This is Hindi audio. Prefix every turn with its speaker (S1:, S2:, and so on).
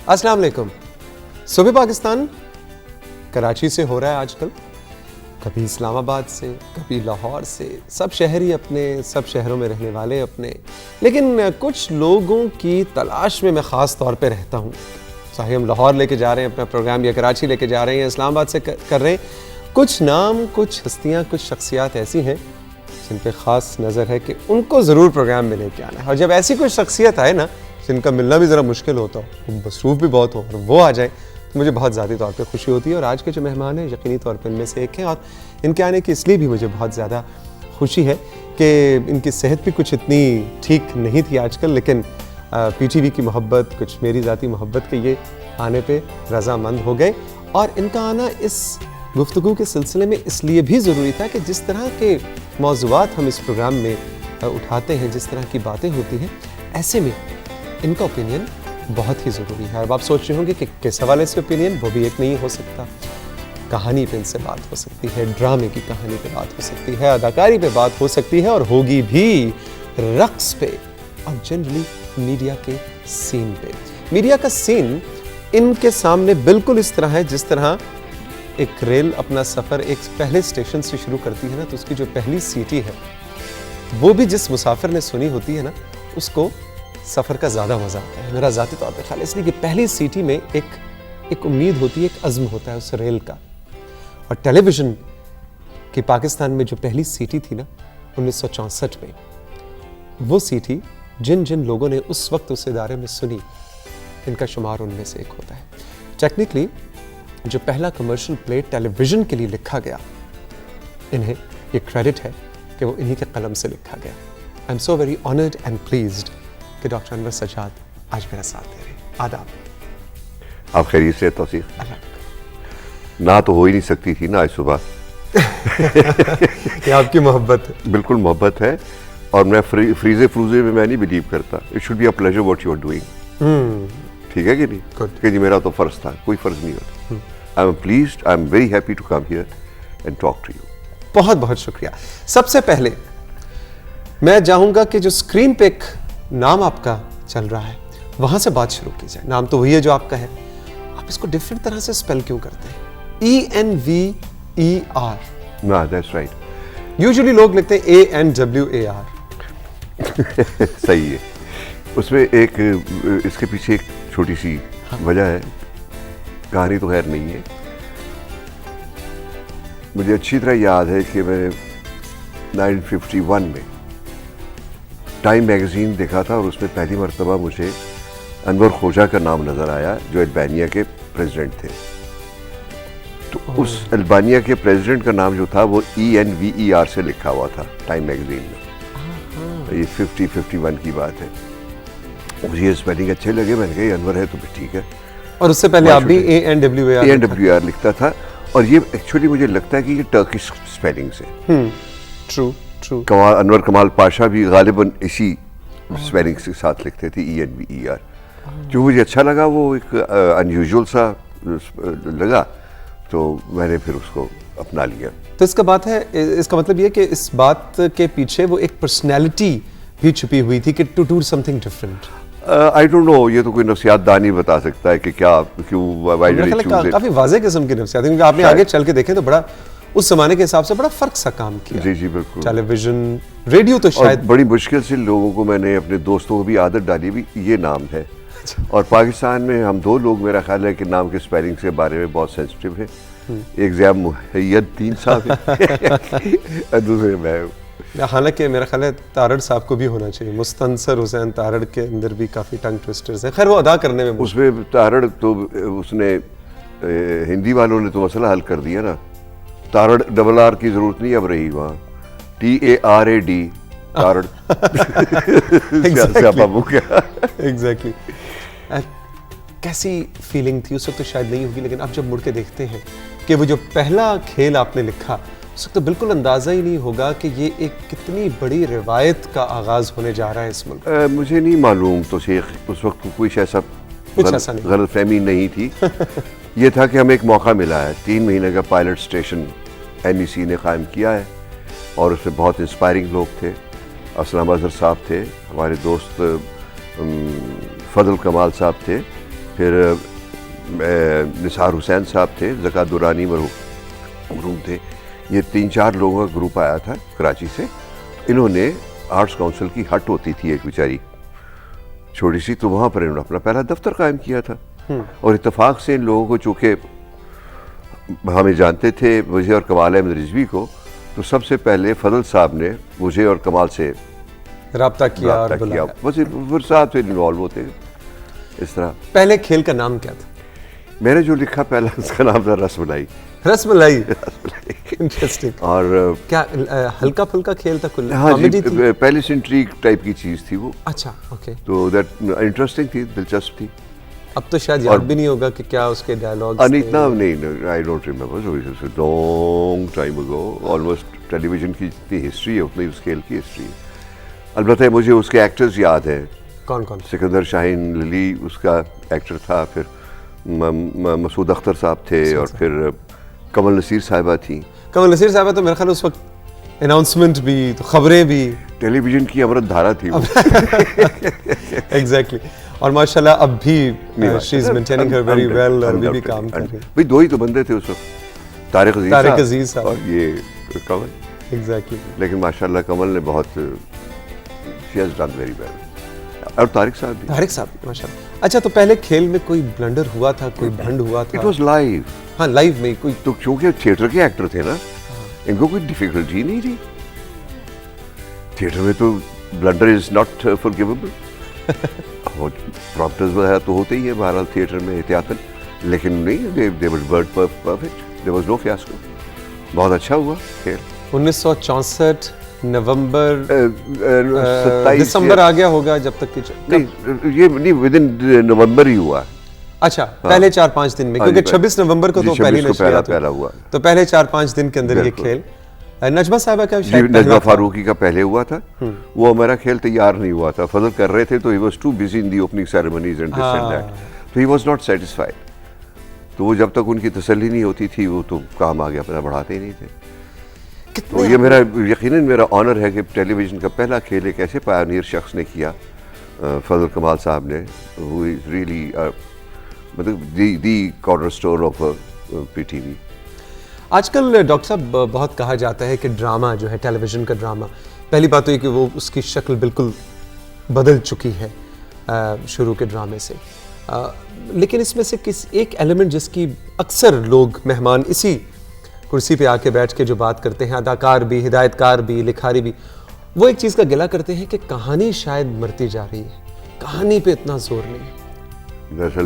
S1: अस्सलाम वालेकुम। सुबह पाकिस्तान कराची से हो रहा है आजकल, कभी इस्लामाबाद से, कभी लाहौर से, सब शहर ही अपने, सब शहरों में रहने वाले अपने। लेकिन कुछ लोगों की तलाश में मैं ख़ास तौर पे रहता हूँ। चाहे हम लाहौर लेके जा रहे हैं अपना प्रोग्राम, या कराची लेके जा रहे हैं, इस्लामाबाद से कर रहे हैं, कुछ नाम, कुछ हस्तियाँ, कुछ शख्सियात ऐसी हैं जिन पे ख़ास नज़र है कि उनको ज़रूर प्रोग्राम में लेके आना है। और जब ऐसी कोई शख्सियत आए ना जिनका मिलना भी ज़रा मुश्किल होता हो, मसरूफ़ भी बहुत हो, और वो आ जाए तो मुझे बहुत ज़्यादा तौर पे खुशी होती है। और आज के जो मेहमान हैं यकीनी तौर पे इनमें से एक हैं, और इनके आने की इसलिए भी मुझे बहुत ज़्यादा खुशी है कि इनकी सेहत भी कुछ इतनी ठीक नहीं थी आजकल, लेकिन PTV की मोहब्बत, कुछ मेरी ज़ाती मोहब्बत के ये आने पे रज़ामंद हो गए। और इनका आना इस गुफ्तगू के सिलसिले में इसलिए भी ज़रूरी था कि जिस तरह के मौज़ूआत हम इस प्रोग्राम में उठाते हैं, जिस तरह की बातें होती हैं, ऐसे में इनका ओपिनियन बहुत ही ज़रूरी है। अब आप सोच रहे होंगे कि किस हवाले से ओपिनियन, वो भी एक नहीं हो सकता। कहानी पे इनसे बात हो सकती है, ड्रामे की कहानी पे बात हो सकती है, अदाकारी पे बात हो सकती है, और होगी भी रक्स पे, और जनरली मीडिया के सीन पे। मीडिया का सीन इनके सामने बिल्कुल इस तरह है जिस तरह एक रेल अपना सफ़र एक पहले स्टेशन से शुरू करती है ना, तो उसकी जो पहली सीटी है वो भी जिस मुसाफिर ने सुनी होती है ना, उसको सफ़र का ज़्यादा मज़ा आता है। मेरा ज़ाती तौर पे ख्याल है, इसलिए कि पहली सीटी में एक उम्मीद होती है, एक अज़्म होता है उस रेल का। और टेलीविज़न की पाकिस्तान में जो पहली सीटी थी ना 1964 में, वो सीटी जिन जिन लोगों ने उस वक्त उस इदारे में सुनी, इनका शुमार उनमें से एक होता है। टेक्निकली जो पहला कमर्शियल प्ले टेलीविज़न के लिए लिखा गया, इन्हें ये क्रेडिट है कि वो इन्हीं के कलम से लिखा गया। I am so very honoured and pleased कि डॉक्टर अनवर सज्जाद आज मेरा साथ दे रहे हैं। आदाब।
S2: आप खैरियत से? तौसीफ ना तो हो ही नहीं सकती थी ना आज सुबह।
S1: ये आपकी मोहब्बत है।
S2: बिल्कुल मोहब्बत है, और मैं फ्रीजे फ्रूजे में मैं नहीं बिलीव करता। It should be a pleasure what you are doing. ठीक है कि नहीं? कि जी मेरा तो फ़र्ज था, कोई फ़र्ज नहीं होता। I am pleased, I am very happy to come here and talk to you.
S1: बहुत बहुत शुक्रिया। सबसे पहले मैं चाहूँगा कि जो स्क्रीन पे एक नाम आपका चल रहा है, वहाँ से बात शुरू की जाए। नाम तो वही है जो आपका है, आप इसको डिफरेंट तरह से स्पेल क्यों करते हैं? ENVER।
S2: ना, दैट्स राइट।
S1: यूजुअली लोग लिखते हैं ANWAR।
S2: सही है। उसमें एक इसके पीछे एक छोटी सी वजह है, कहानी तो खैर नहीं है। मुझे अच्छी तरह याद है कि मैं 1951 में टाइम मैगज़ीन देखा था, और उसमें पहली मरतबा मुझे अनवर खोजा का नाम नज़र आया, जो अल्बानिया के प्रेसिडेंट थे। तो उस अल्बानिया के प्रेसिडेंट का नाम जो था वो ENVER से लिखा हुआ था टाइम मैगज़ीन में। ये 51 की बात है। मुझे ये स्पेलिंग अच्छे लगे, मैंने कहा अनवर है तो भी ठीक है।
S1: और उससे पहले आप भी ANWAR
S2: लिखता था, और ये एक्चुअली मुझे लगता है कि ये टर्किश स्पेलिंग से।
S1: ट्रू।
S2: अनवर कमाल पाशा भी गालिबन इसी स्पेलिंग के साथ लिखते थे, ENVER। जो मुझे अच्छा लगा, वो एक अनयूजुअल सा लगा, तो मैंने फिर उसको अपना लिया।
S1: तो इसका मतलब ये कि इस बात के पीछे वो एक पर्सनैलिटी भी छुपी हुई थी कि to do something different.
S2: I don't know, ये तो कोई नफ्सियातदान ही बता सकता है कि क्या, क्यों।
S1: काफी वाज़ेह किस्म की नफ्सियात, क्योंकि आपने आगे चल के देखें तो बड़ा उस जमाने के हिसाब से बड़ा फर्क सा काम किया।
S2: जी बिल्कुल।
S1: टेलीविजन, रेडियो तो शायद
S2: बड़ी मुश्किल से लोगों को, मैंने अपने दोस्तों को भी आदत डाली भी ये नाम है। और पाकिस्तान में हम दो लोग, मेरा ख्याल है कि नाम के स्पेलिंग के बारे में बहुत सेंसिटिव है। एक ज़िया मुहय्यद्दीन साहब है, दूसरे मैं।
S1: हालांकि मेरा ख्याल है तारड़ साहब को भी होना चाहिए। मुस्तनसर हुसैन तारड़ के अंदर भी काफ़ी टंग ट्विस्टर्स हैं, खैर वो अदा करने में।
S2: उसमें तारड़ तो उसने हिंदी वालों ने तो मसला हल कर दिया ना। तारड़ RR की जरूरत नहीं अब रही वहाँ, TARAD तारड़।
S1: एग्जैक्टली। कैसी फीलिंग थी उस वक्त? तो शायद नहीं होगी, लेकिन अब जब मुड़ के देखते हैं कि वो जो पहला खेल आपने लिखा, उस वक्त तो बिल्कुल अंदाज़ा ही नहीं होगा कि ये एक कितनी बड़ी रिवायत का आगाज़ होने जा रहा है इस मुल्क।
S2: मुझे नहीं मालूम तो शेख, उस वक्त कुछ ऐसा गलतफहमी नहीं थी। ये था कि हमें एक मौका मिला है, 3 महीने का पायलट स्टेशन NEC ने कायम किया है, और उसमें बहुत इंस्पायरिंग लोग थे। असलम अजहर साहब थे, हमारे दोस्त फजल कमाल साहब थे, फिर निसार हुसैन साहब थे, ज़कात दुरानी मरहूम थे। ये 3-4 लोगों का ग्रुप आया था कराची से। इन्होंने आर्ट्स काउंसिल की हट होती थी एक बेचारी छोटी सी, तो वहाँ पर इन्होंने अपना पहला दफ्तर कायम किया था। और इत्तेफाक से इन लोगों को, चूँकि हमें जानते थे मुझे और कमाल अहमद रिजवी को, तो सबसे पहले फजल साहब ने मुझे और कमाल से
S1: राब्ता किया और बुलाया।
S2: बस वो साथ में इन्वॉल्व होते इस तरह।
S1: पहले खेल का नाम क्या था?
S2: मैंने जो लिखा पहला, उसका नाम था रसमलाई।
S1: रसमलाई, इंटरेस्टिंग।
S2: और
S1: क्या हल्का फुल्का खेल था? कुल
S2: हाँ जी,
S1: कॉमेडी थी?
S2: पहले से इंट्रीग टाइप की चीज़ थी वो।
S1: अच्छा, ओके।
S2: तो दैट इंटरेस्टिंग थी, दिलचस्प थी।
S1: अब तो शायद याद भी नहीं होगा कि क्या उसके डायलॉग्स थे।
S2: इतना नहीं, I don't remember, long time ago. Almost television की जितनी हिस्ट्री है उतनी उस खेल की हिस्ट्री है। अलबत्ता मुझे उसके एक्टर्स याद हैं।
S1: कौन कौन?
S2: सिकंदर शाहीन लली उसका एक्टर था, फिर मसूद अख्तर साहब थे, और फिर कमल नसीर साहिबा थी।
S1: कमल नसीर साहिबा तो मेरे ख्याल उस वक्त अनाउंसमेंट भी, तो खबरें भी,
S2: टेलीविजन की अमृत धारा थी वो।
S1: एग्जैक्टली। और माशाल्लाह अब भी she is maintaining her very well, और अभी भी काम कर रही है।
S2: भाई 2 ही तो बंदे थे उस वक्त, तारिक अजीज साहब और ये कमल।
S1: एग्जैक्टली।
S2: लेकिन माशाल्लाह कमल ने बहुत, she has done very well. और तारिक साहब भी।
S1: तारिक साहब माशाल्लाह। अच्छा, तो पहले खेल में कोई ब्लंडर हुआ था, कोई भंड हुआ था?
S2: It was live.
S1: हाँ, लाइव में कोई,
S2: तो क्योंकि थिएटर के एक्टर थे ना, इनको कोई डिफिकल्टी नहीं थी। थिएटर में तो ब्लंडर इज नॉट फॉरगिवेबल। और प्रॉम्प्टर्स वगैरह तो होते ही है बहरहाल थिएटर में एहतियातन, लेकिन नहीं, they were word perfect, there was no fiasco. बहुत अच्छा हुआ खेल।
S1: 1964 नवंबर
S2: 27
S1: दिसंबर आ गया होगा जब तक कि
S2: नहीं, ये नहीं, विद इन नवंबर ही हुआ।
S1: अच्छा, पहले 4-5 दिन में, क्योंकि 26 नवंबर को तो पहली नशरियात
S2: पहला हुआ,
S1: तो पहले 4-5 दिन के अंदर ये खेल। नजमा साहिबा का शायद
S2: नजमा फारूकी का पहले हुआ था। वो हमारा खेल तैयार नहीं हुआ था, फजल कर रहे थे, तो he was too busy in the opening ceremonies and this and that, तो ही वाज नॉट सेटिस्फाइड। तो वो जब तक उनकी तसल्ली नहीं होती थी, वो तो काम आगे अपना बढ़ाते ही नहीं थे। तो ये मेरा यकीनन मेरा ऑनर है कि टेलीविजन का पहला खेल एक ऐसे पायनियर शख्स ने किया, फजल कमाल साहब ने, हु इज रियली मतलब दी कॉर्नरस्टोन ऑफ पीटीवी।
S1: आजकल डॉक्टर साहब बहुत कहा जाता है कि ड्रामा जो है, टेलीविज़न का ड्रामा, पहली बात तो ये कि वो उसकी शक्ल बिल्कुल बदल चुकी है शुरू के ड्रामे से, लेकिन इसमें से किस एक एलिमेंट जिसकी अक्सर लोग मेहमान इसी कुर्सी पे आके बैठ के जो बात करते हैं, अदाकार भी, हिदायतकार भी, लिखारी भी, वो एक चीज़ का गिला करते हैं कि कहानी शायद मरती जा रही है, कहानी पे इतना जोर नहीं है।
S2: दरअसल